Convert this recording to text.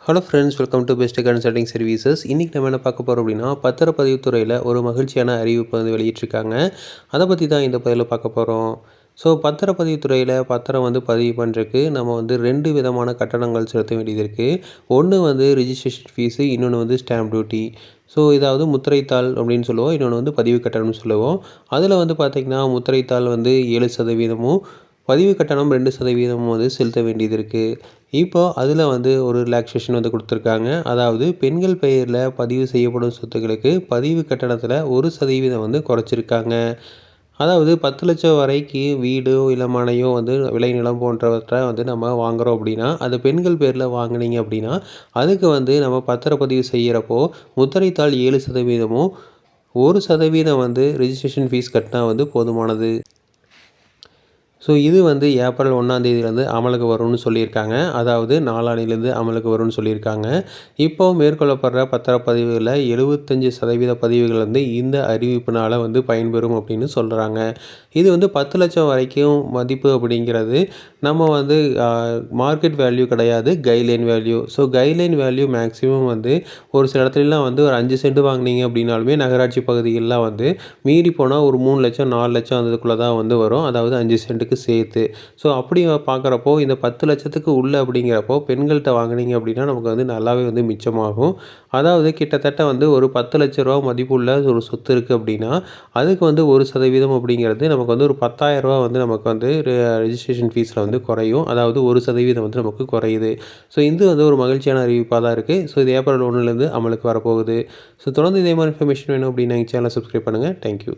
Hello friends, welcome to best consulting services. இன்றைக்கி நம்ம என்ன பார்க்க போகிறோம் அப்படின்னா, பத்திரப்பதிவு துறையில் ஒரு மகிழ்ச்சியான அறிவிப்பு வந்து வெளியிட்டிருக்காங்க. அதை பற்றி தான் இந்த பதிவில் பார்க்க போகிறோம். ஸோ பத்திரப்பதிவு துறையில் பத்திரம் வந்து பதிவு பண்ணுறதுக்கு நம்ம வந்து 2 விதமான கட்டணங்கள் செலுத்த வேண்டியது இருக்குது. ஒன்று வந்து ரிஜிஸ்ட்ரேஷன் ஃபீஸு, இன்னொன்று வந்து ஸ்டாம்ப் டியூட்டி. ஸோ இதாவது முத்திரைத்தாள் அப்படின்னு சொல்லுவோம், இன்னொன்று வந்து பதிவு கட்டணம்னு சொல்லுவோம். அதில் வந்து பார்த்திங்கன்னா முத்திரைத்தாள் வந்து 7% பதிவு கட்டணம் 2% வந்து செலுத்த வேண்டியது இருக்குது. இப்போ அதில் வந்து ஒரு ரிலாக்ஸேஷன் வந்து கொடுத்துருக்காங்க. அதாவது பெண்கள் பெயரில் பதிவு செய்யப்படும் சொத்துக்களுக்கு பதிவு கட்டணத்தில் 1% வந்து குறைச்சிருக்காங்க. அதாவது 10 லட்சம் வரைக்கு வீடோ இல்லை மனையோ வந்து விளைநிலம் போன்றவற்றை வந்து நம்ம வாங்குகிறோம் அப்படின்னா, அது பெண்கள் பேரில் வாங்கினீங்க அப்படின்னா அதுக்கு வந்து நம்ம பத்திரப்பதிவு செய்கிறப்போ முத்திரைத்தாள் 7%, 1% வந்து ரிஜிஸ்ட்ரேஷன் ஃபீஸ் கட்டினா வந்து போதுமானது. ஸோ இது வந்து ஏப்ரல் 1ஆம் அமலுக்கு வரும்னு சொல்லியிருக்காங்க. அதாவது நாளான்னிலேருந்து அமலுக்கு வரும்னு சொல்லியிருக்காங்க. இப்போ மேற்கொள்ளப்படுற பத்திரப்பதிவுகளில் 75% பதிவுகள் வந்து இந்த அறிவிப்பினால் வந்து பயன்பெறும் அப்படின்னு சொல்கிறாங்க. இது வந்து 10 லட்சம் வரைக்கும் மதிப்பு அப்படிங்கிறது நம்ம வந்து மார்க்கெட் வேல்யூ கிடையாது, guideline value. So guideline value maximum வந்து ஒரு சில இடத்துலலாம் வந்து ஒரு 5 சென்ட் வாங்கினீங்க அப்படின்னாலுமே நகராட்சி பகுதிகளெலாம் வந்து மீறி போனால் ஒரு 3 லட்சம் 4 லட்சம் அதுக்குள்ளே தான் வந்து வரும். அதாவது 5 சென்ட்டுக்கு சேர்த்து. ஸோ அப்படி பார்க்குறப்போ இந்த 10 லட்சத்துக்கு உள்ள அப்படிங்கிறப்போ பெண்கள்கிட்ட வாங்கினீங்க அப்படின்னா நமக்கு வந்து நல்லாவே வந்து மிச்சமாகும். அதாவது கிட்டத்தட்ட வந்து ஒரு 10 லட்ச ரூபா மதிப்புள்ள ஒரு சொத்து இருக்குது அப்படின்னா அதுக்கு வந்து 1% அப்படிங்கிறது நமக்கு வந்து ஒரு 10,000 ரூபா வந்து நமக்கு வந்து ரெஜிஸ்ட்ரேஷன் ஃபீஸில் வந்து குறையும். அதாவது 1% வந்து நமக்கு குறையுது. ஸோ இது வந்து ஒரு மகிழ்ச்சியான அறிவிப்பாக தான் இருக்குது. ஸோ இது ஏப்ரல் 1 அமலுக்கு வரப்போகுது. ஸோ தொடர்ந்து இதே மாதிரி இன்ஃபர்மேஷன் வேணும் அப்படின்னா எங்கள் சேனலை சப்ஸ்கிரைப் பண்ணுங்கள். தேங்க்யூ.